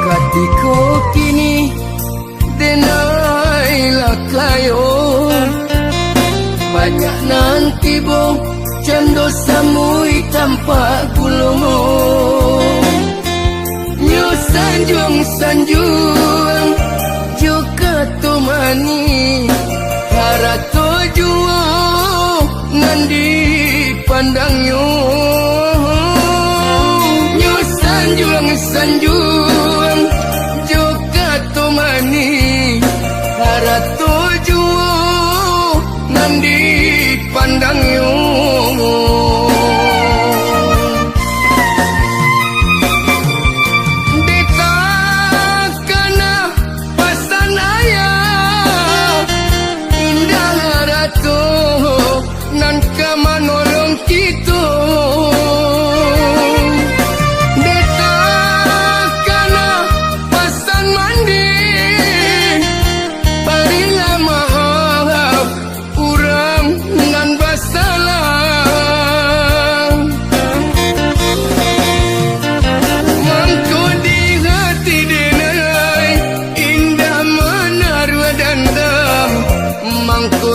Katiko kini denailah kayo, banyak nanti bo cendo samui tanpa gulungo. Nyo sanjung juga temani harato juo nandi pandangnya. Nyo sanjung juga temani harato juo nandi pandangnya.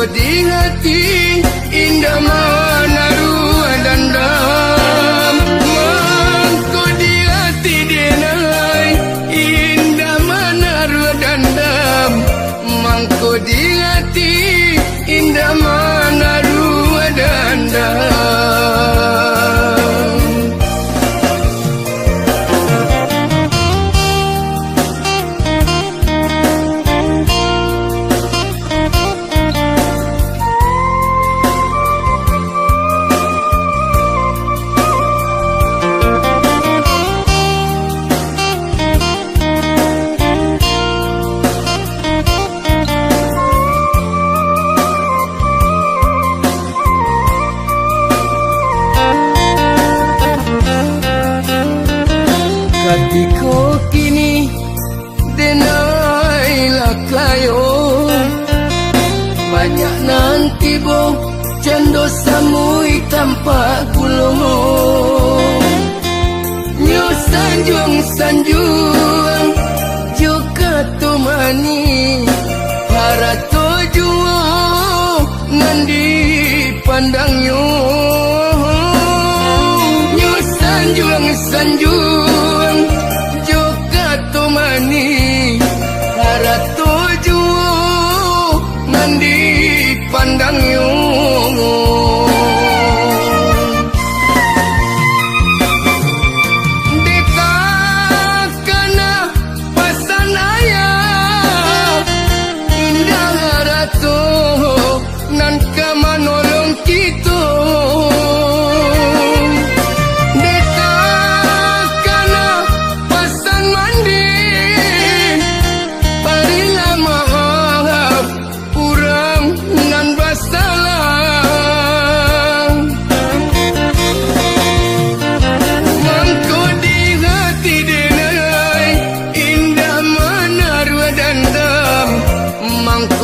Di hati indah menaruh dendam, mangko di hati denai indah menaruh dendam, mangko di hati indah menaruh dendam. Katiko kini denailah kayo, banyak nanti bo cendo samui tanpa gulungo. Nyo sanjung juga temani harato juo nandi pandangnya. Nyo sanjung juga temani harato juo nandi pandangnya.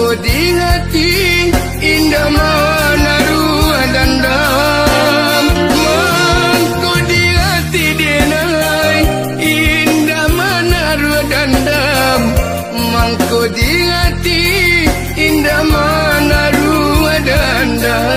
Di hati indah menaruh dendam, mangko di hati denai indah menaruh dendam, mangko di hati indah menaruh dendam.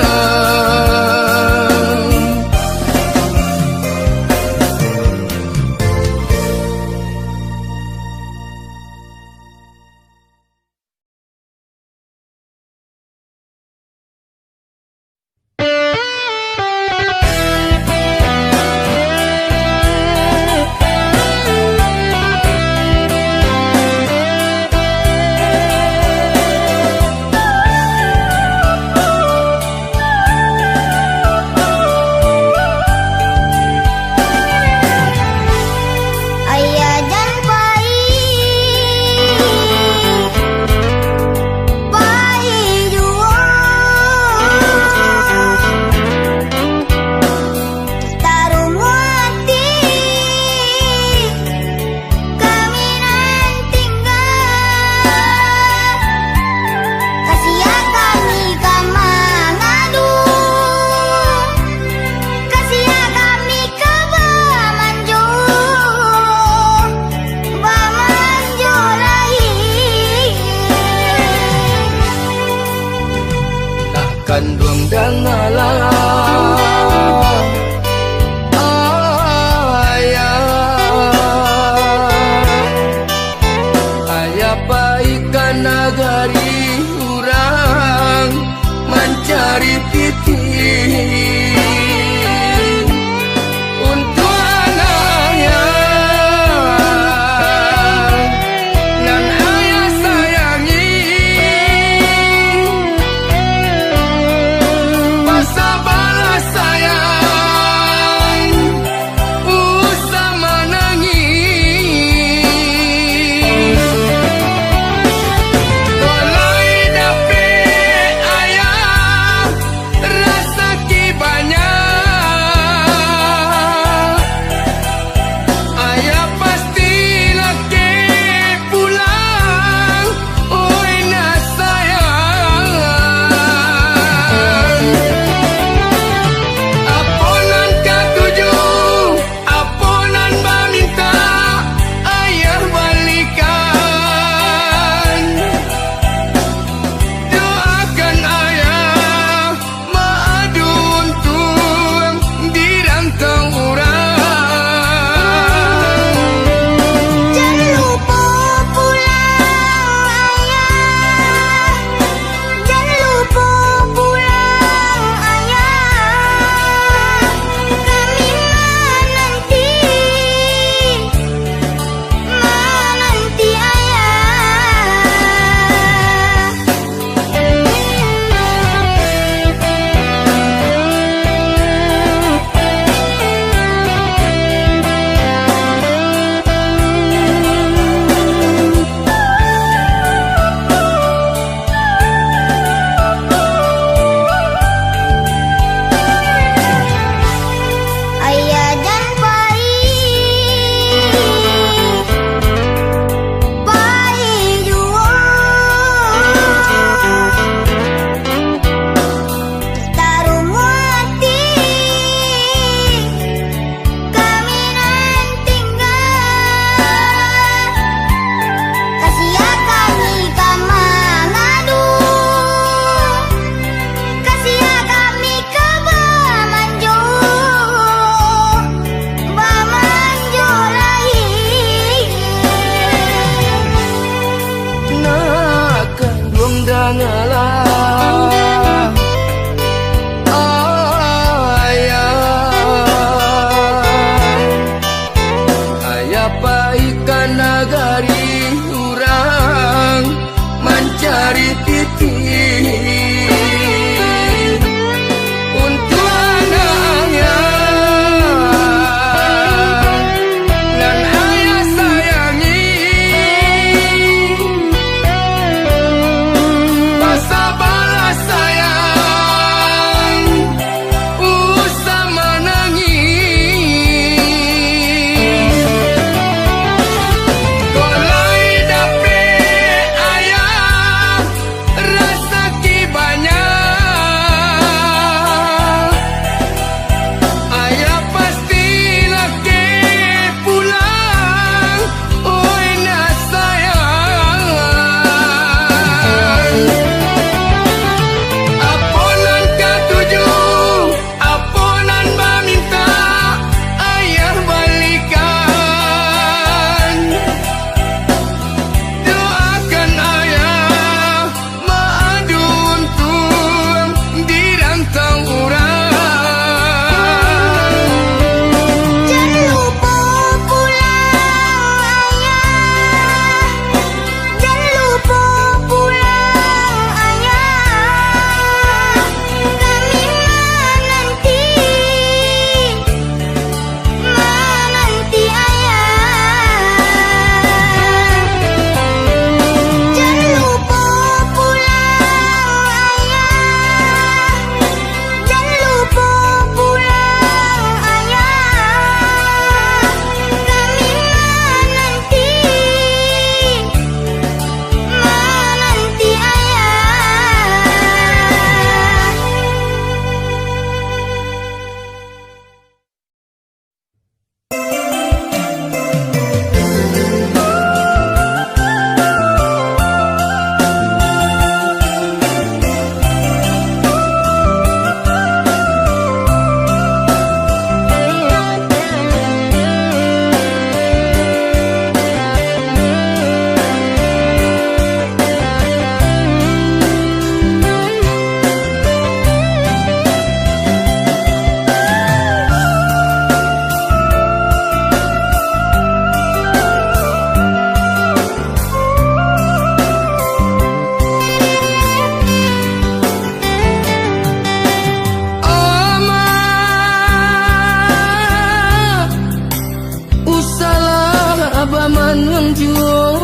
paman menjual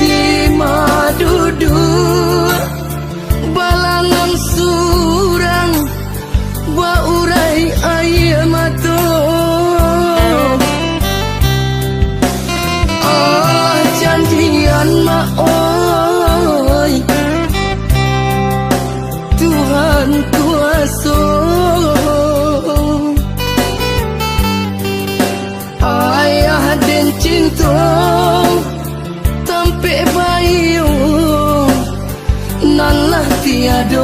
di madudu balangan surang baurai air mata janjian mak oi Tuhan kuasa ayah dan cinta tampe bayu nan lah tiada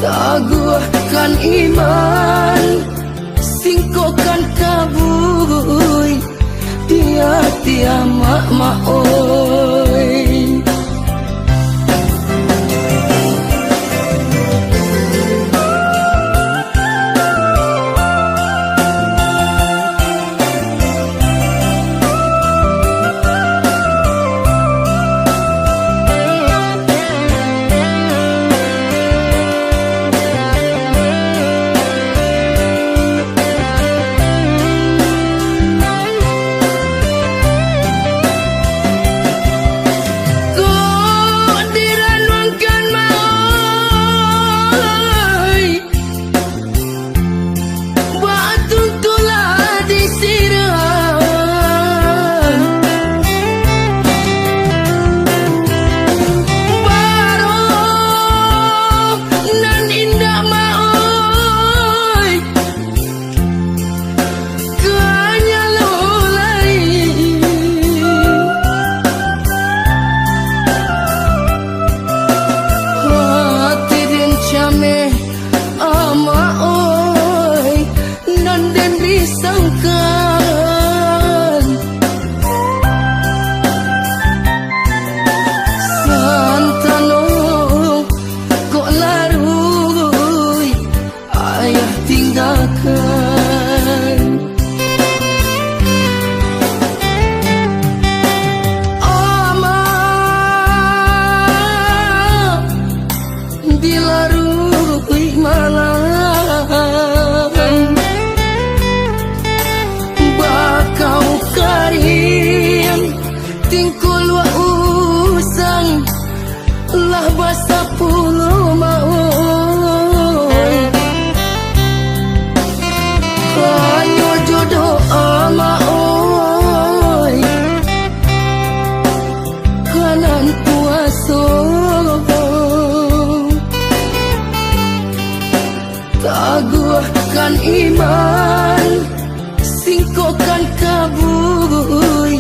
taguhkan iman singkokan kabui dia mak oi taguhkan iman singkokan kabui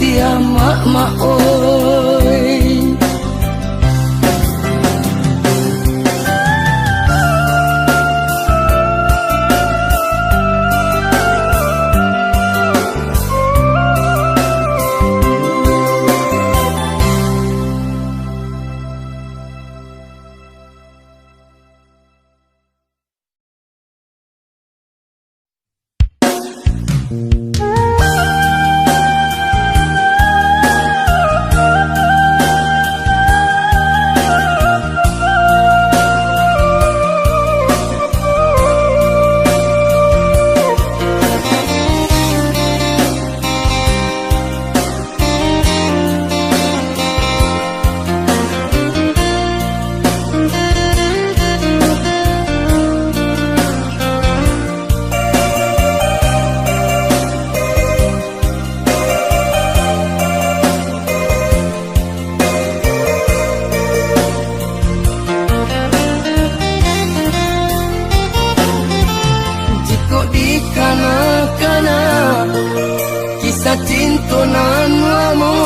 dia mak oi sa tintonan mo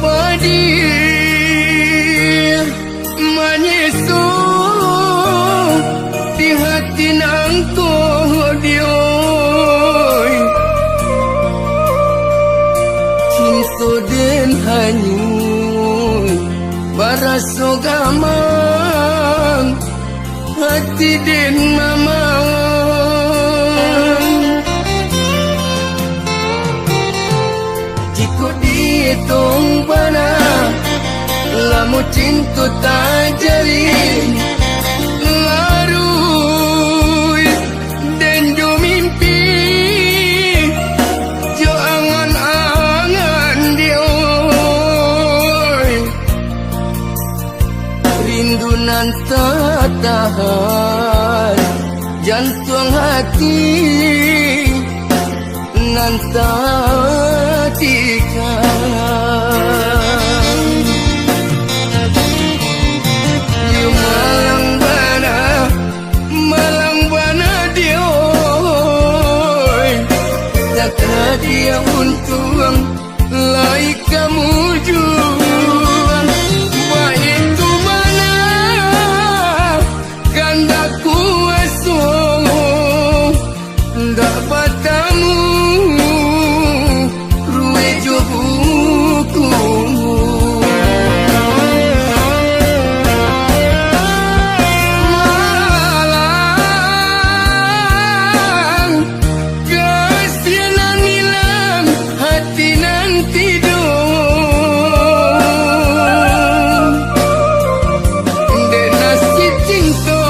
padi manyeso di hati nang kodioy cinta den hanyut baraso gamang hati den mamang jika dihitung bana lamu cinta tak jalin larui dan jo mimpi jo angan-angan dioy rindu nan tak tahan jantung hati nan tak tikan you malang bana dioy takra dia untung lai kamu juang baik tu mana ganda kuasa ndak padamu ruwe jo buku malang kasihan nilam hati nan tidur dena si cinta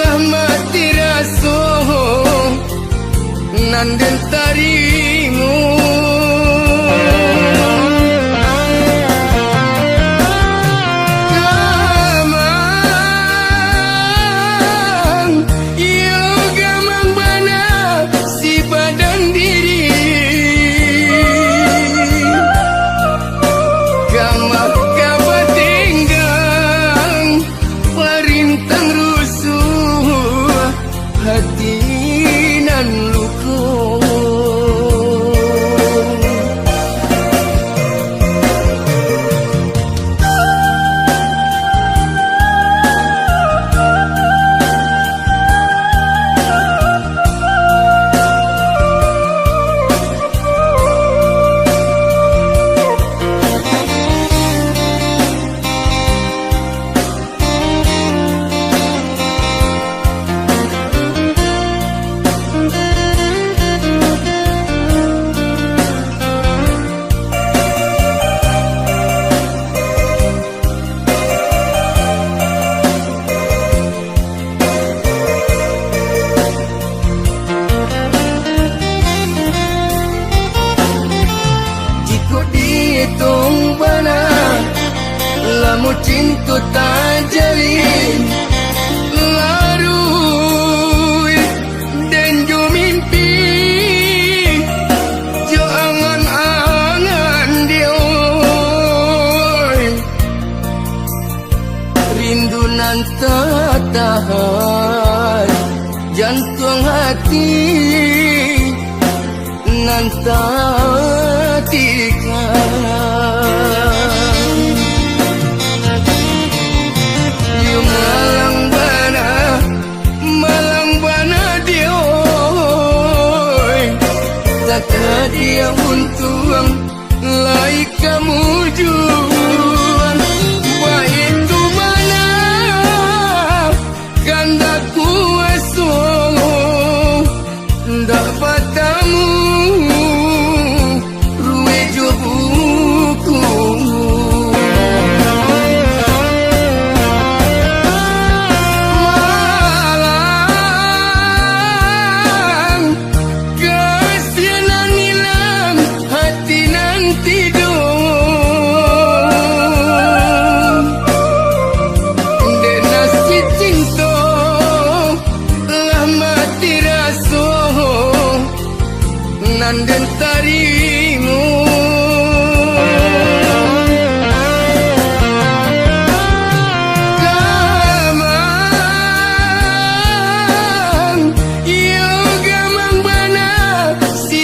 lah mati raso nan den tarimu gamang yo gamang bana si badan diri gamang kabar tinggang perintang rusuh hati nan luku hitung bana lamu cinta tak jalin larui dan jo mimpi jo angan-angan dioy rindu nan tak tahan jantung hati nan tak tikan you malang bana dioy takra dia untung lai kamu juang baik tu mana ganda kuasa ndak padamu ruwe jo buku malang kasihan nilam hati nan tidur dena si cinta lah mati raso nan den tarimu gamang yo gamang bana si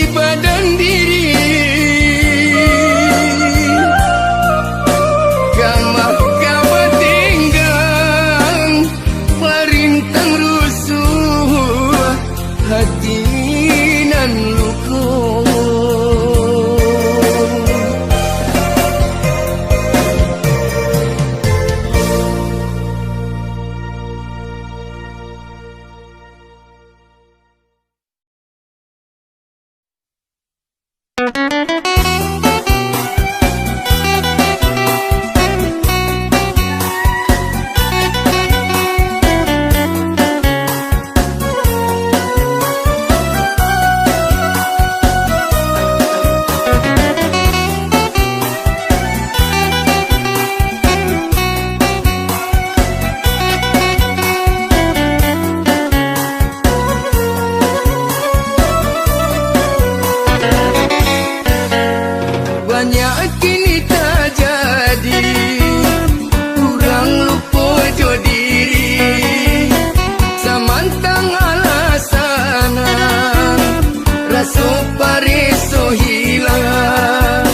pareso hilang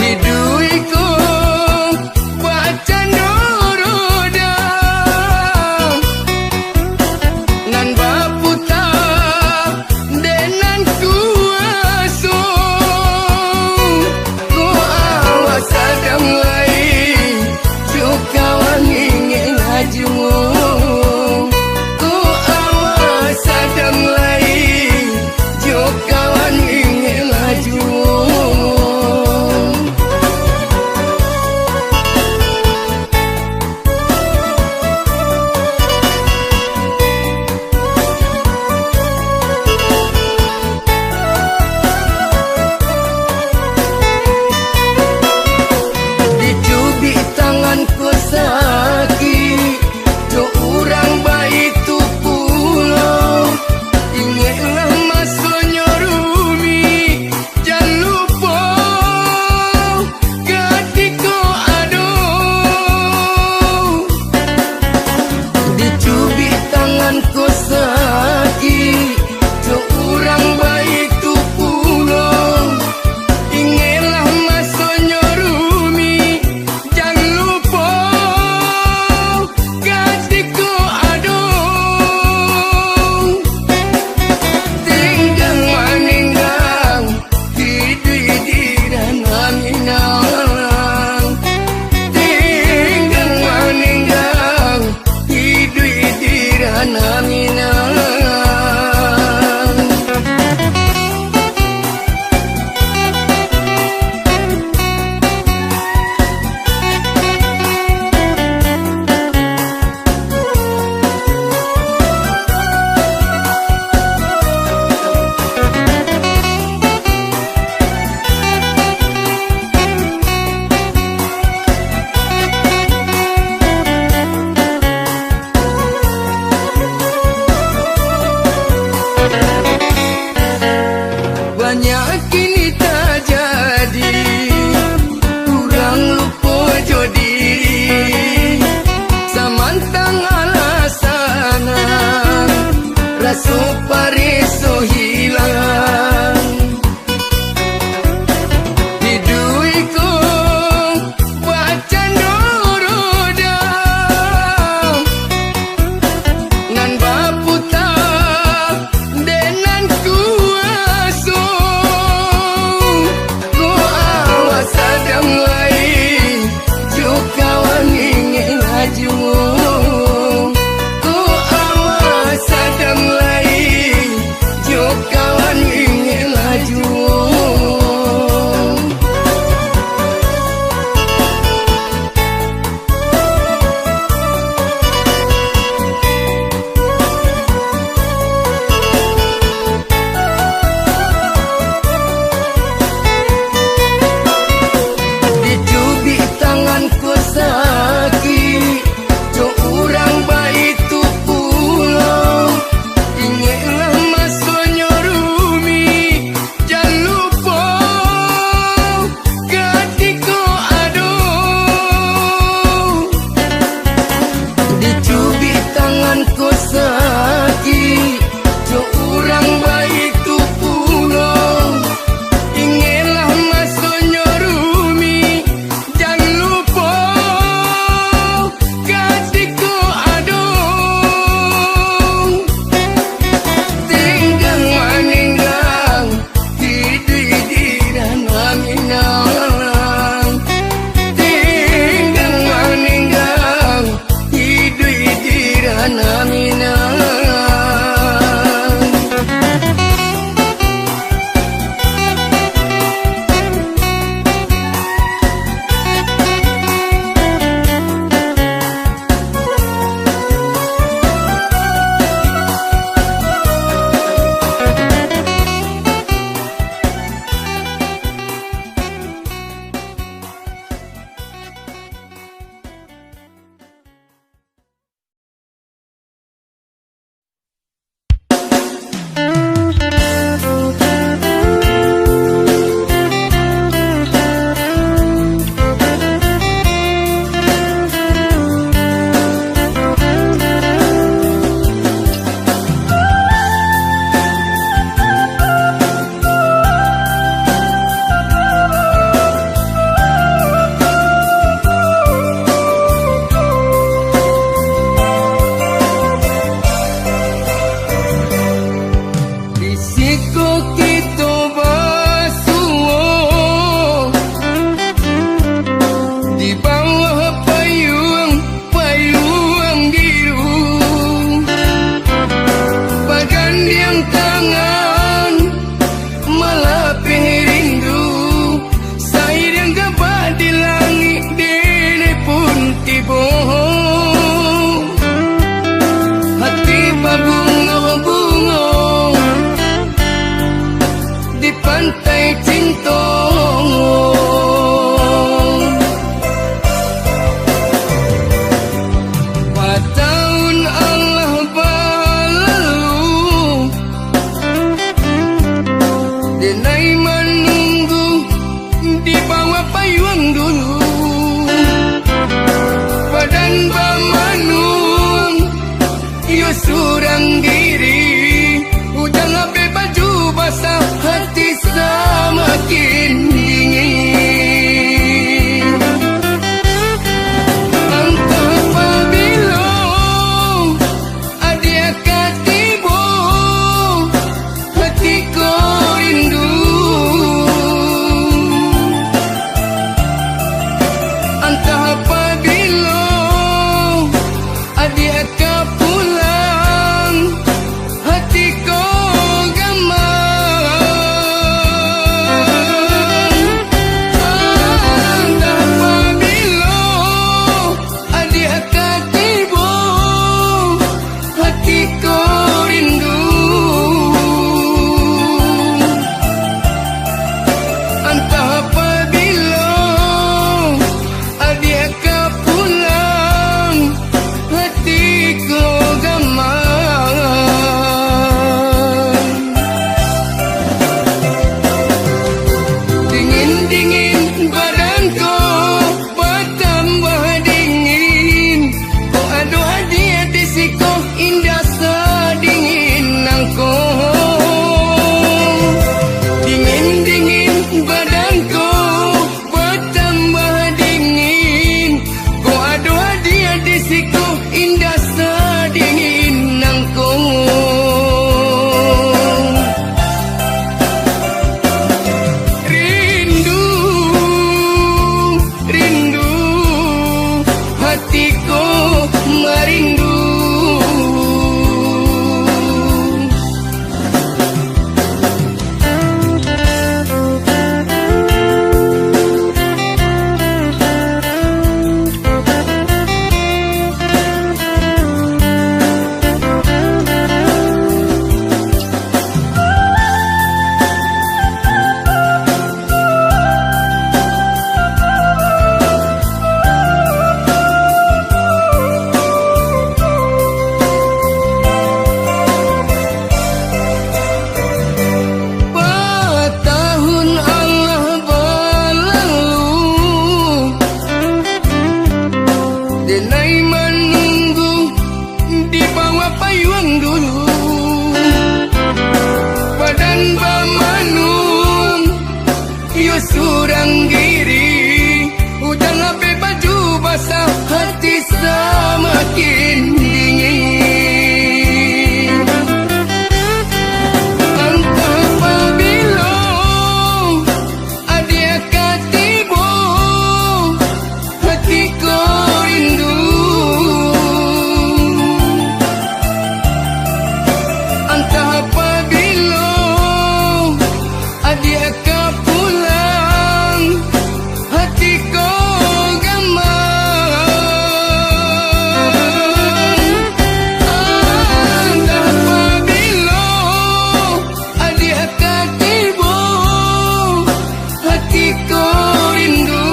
hiduiku baca noroda nan baputa denan kuaso ku awas sadam lai cukawan ingin hajumu ku awas sadam lai cukawan ingin hajumu dicubit tanganku sakit do urang baik tu pulau ingatlah masanya rumi jangan lupa ketika aduh dicubit tanganku sakit do urang baik tu pulau ingatlah masanya rumi jangan lupa ketika aduh tinggal meninggal hidup di dalam minang tinggal meninggal hidup di dalam minang banyak kini tak jadi kurang lupa jodi samantang alasanan rasu pareso hilang hiduiku baca noroda nan baputa dena surang diri. Hujan sampai baju basah, hati semakin dingin. Entah apabila adik akan tiba, hatiku rindu. Entah apabila adik akan pulang, hatiku gamang. Entah apabila adik akan tiba, hatiku rindu.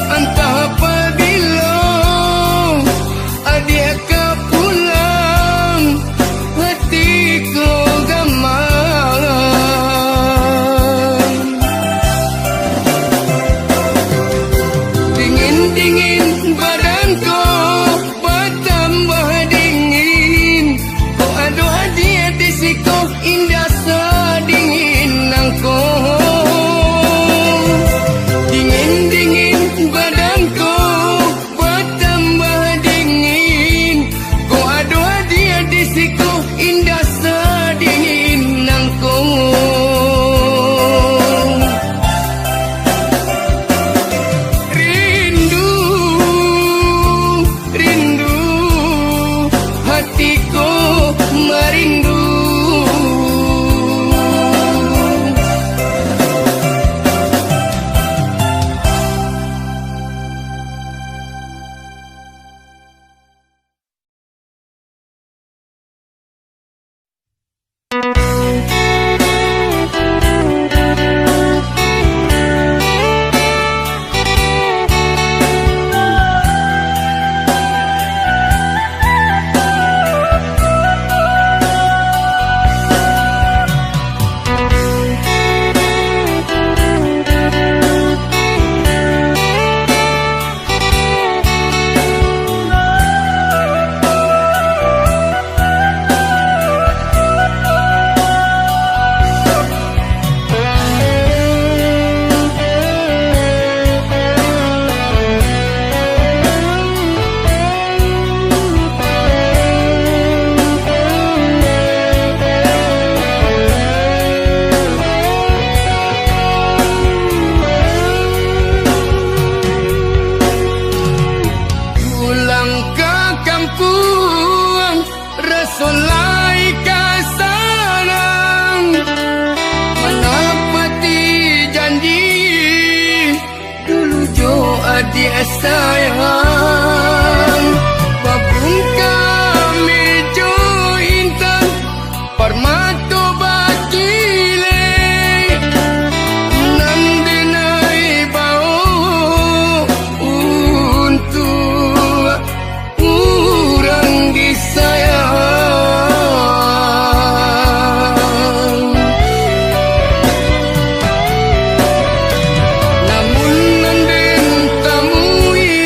Entah apabila adik akan pulang, hatiku gamang. Dingin-dingin badanku bertambah dingin. Kau ada hadiah di siku, indah sedingin nangku. Dingin-dingin badanku bertambah dingin. Kau ada hadiah di siku, indah sedingin nangku. Rindu, rindu, hatiku merindu. Pulang ke kampung, Rasulai kasarang, menepati janji dulu jo adik sayang. Babung kami jo intan, permato bakile, nandenai bau untuk urang disayang. Namun nanden tamui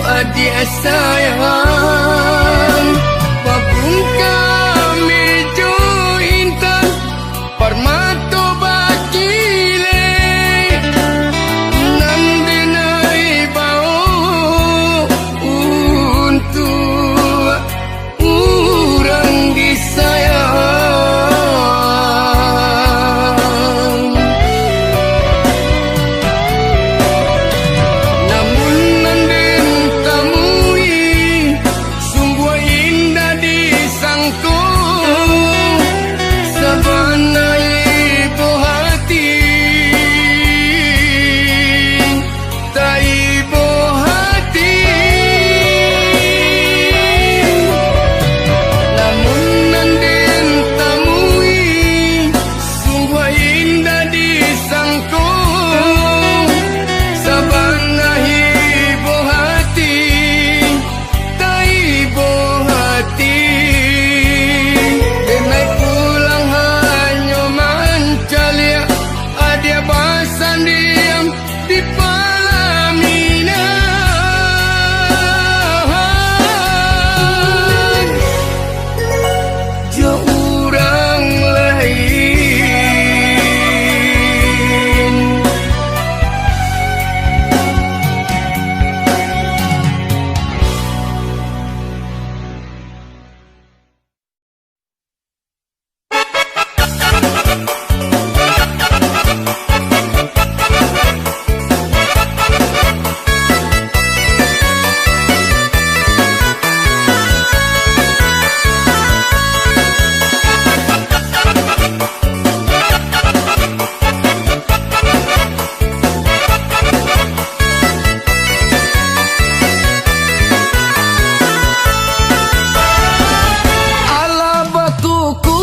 adik sayang babung kami jo intan permato bakile nandenai bau untuk orang disayang. Namun nanden tamui sungguh indah disangko sabana ibu hati tak ibu hati. Namun nanden tamui sungguh indah disangko sabana ibu hati tak ibu hati. Denai pulang hanya mancalia adia basan diam di pelaminan jo orang lain. Ala batuku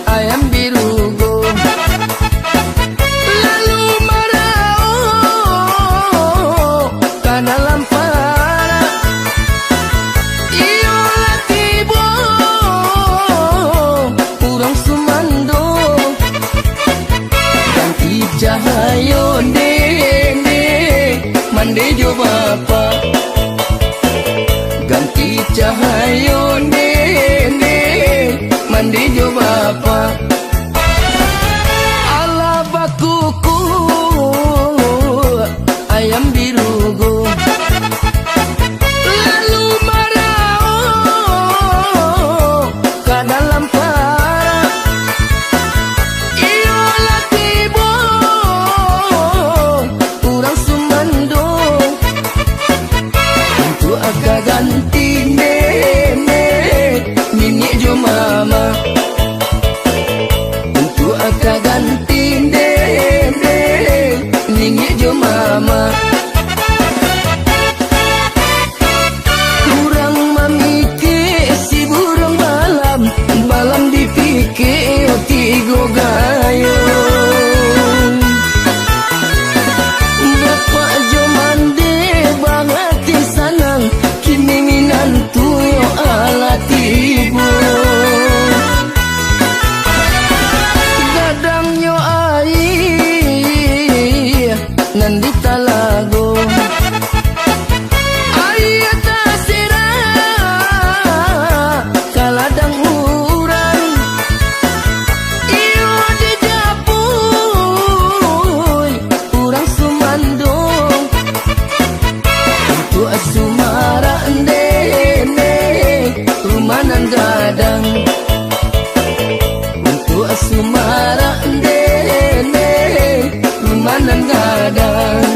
ayam birugo lalu marau ke dalam para iyo latibo urang sumando ganti cahayo nene mande jo bapa ganti cahayo nene mandi jo bapa. Ala bakuku ayam birugo lalu marau ke dalam para iyo latibo urang sumando untuk agak ganti nene nini jo mama untuk agak ganti nene nini jo mama. Kurang memikir si burung malam malam dipikir tigo gayung. Bapak jo mande banget di sanang kini minantu yo ala tibu. Gadang yo ai nandi talago ai atasira kaladang urang iyo di japuy urang sumandong untuk asumara ndene rumanan gadang untuk asumara ndene rumanan gadang.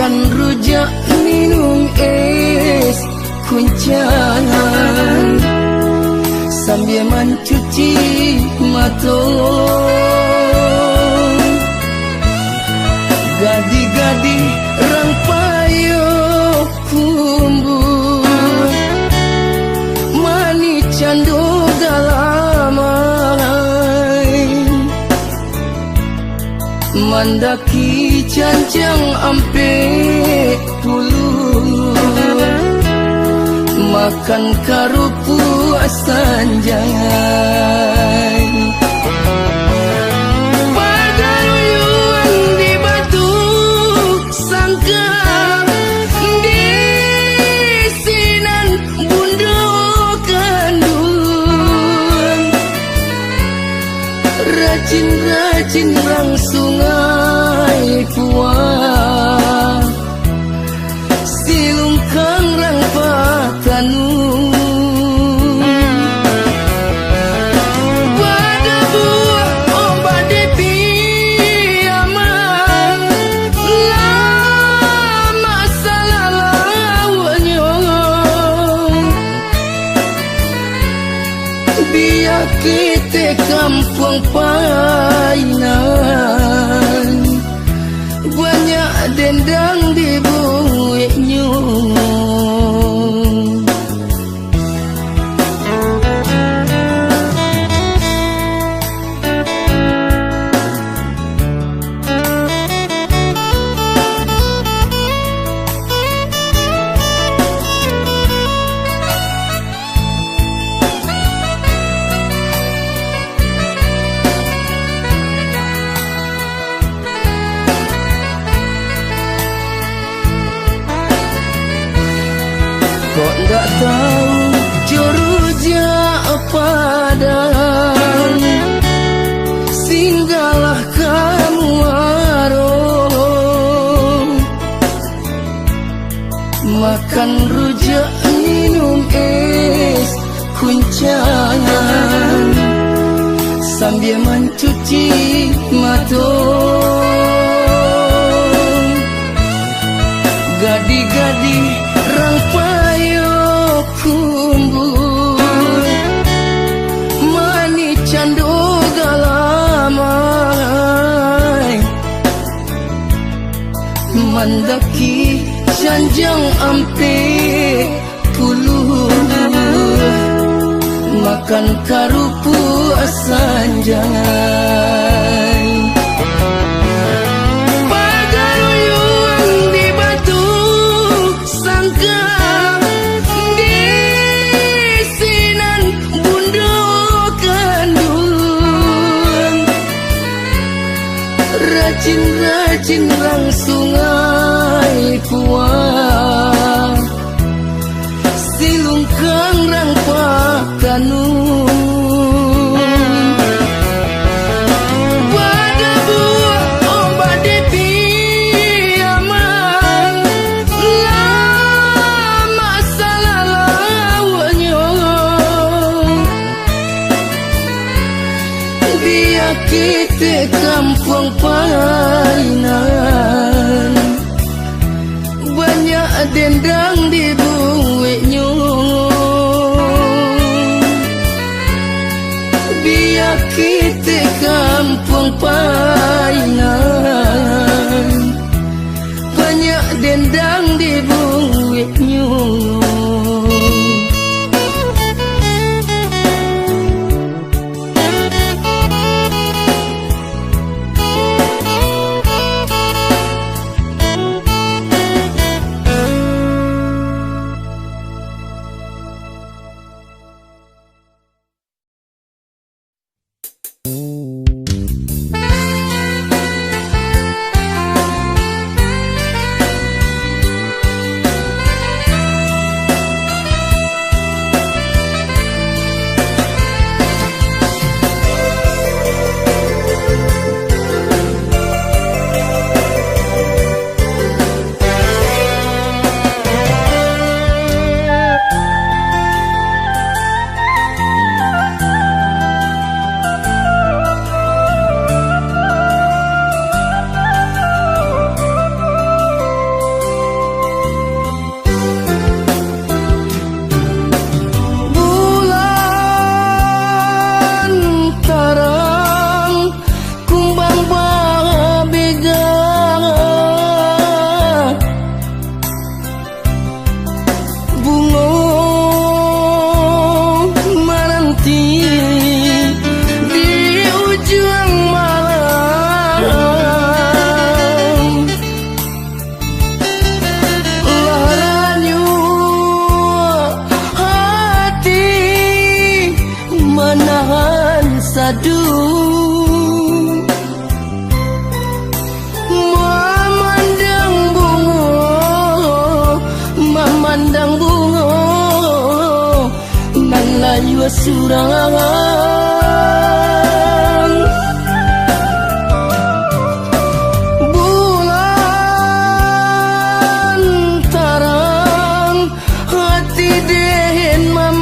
makan rujak minum es kuncangan sambil mencuci mata. Gadi-gadi rang payo kumbu mani candu galamai mandaki cancang ampe puluh makan karupu sanjai pagaruyuan di batu sangkar di sinan bundo kandun rajin-rajin rang sungai puang silungkang rang patanu pada buah obat depi aman lama salah lawannya biar kita kampung painan banyak dendang di buiknya. Kok ndak tahu juruja padang singgahlah kamu warung makan rujak minum es kuncangan sambil mencuci mata. Gadi-gadi rang payo kumbul mani candu galamai mandaki janjang ampe puluh makan karupu sanjai pagaruyuan di batu sangkar di sinan bundo kandun rajin-rajin rang sungai puang silungkang rang pakanu pada buah obat depi aman lama salah lawannya biar kita kampung painan banyak dendang di buiknya biar kita kampung painan banyak dendang di buiknya. dua surang. Bulan tarang hati dehen mamang,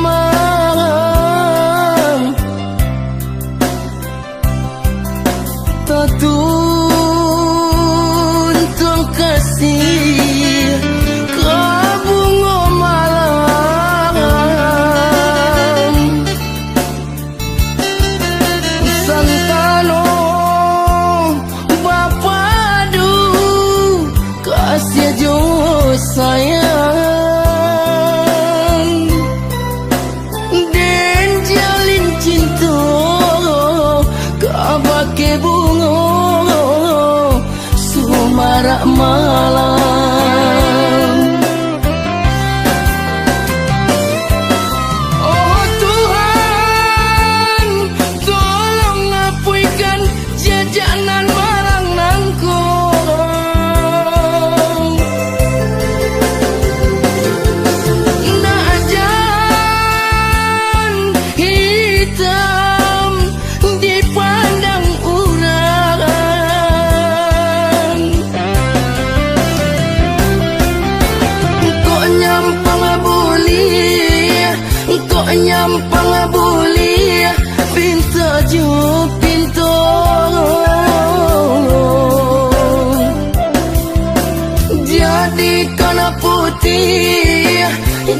tatun kasih kabungo malam santano bapadu kasih jo sayang den jalin cinta kabake bungo sumarak malam. Oh Tuhan, tolong ngapuikan jajanan marang nangkong. Najan hitam dipandang urang, kok nyampang buli pinta ju pinto.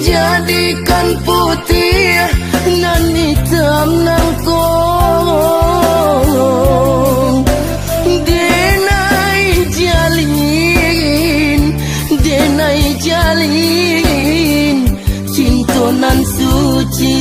Jadikan putih nan hitam nangkong. Denai jalin cinta nan suci.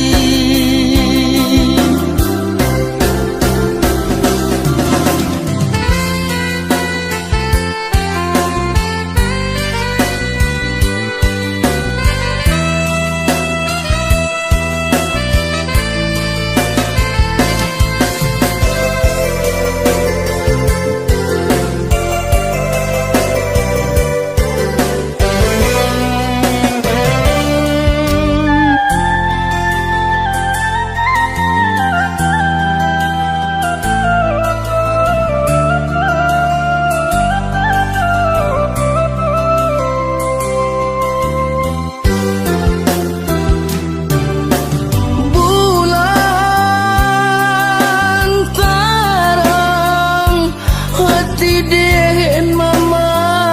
Dehen mamang,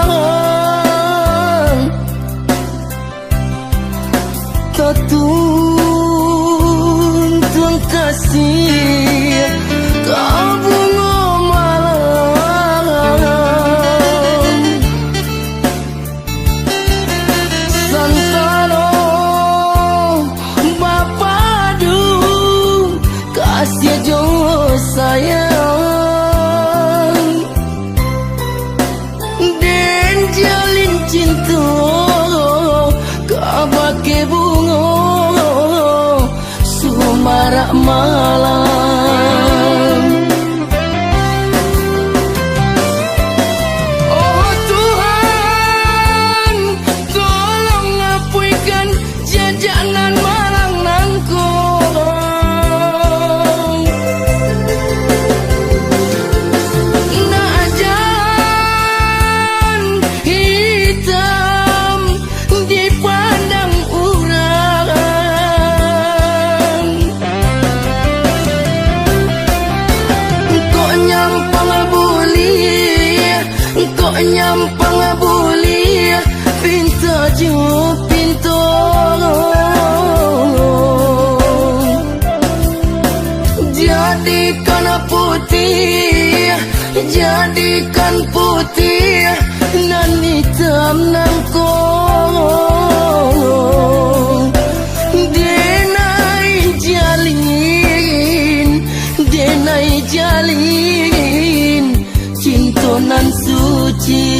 tatun kasih kabungo malam santano bapadu kasih jo sayang jalin cinta kabake bungo sumarak malam. Oh Tuhan, tolong ngapuikan jajanan marang nangkong. Dipandang urang, kok nyampang buli pinta ju pinto. Jadikan putih nan hitam nangkong. Denai jalin cinta nan suci.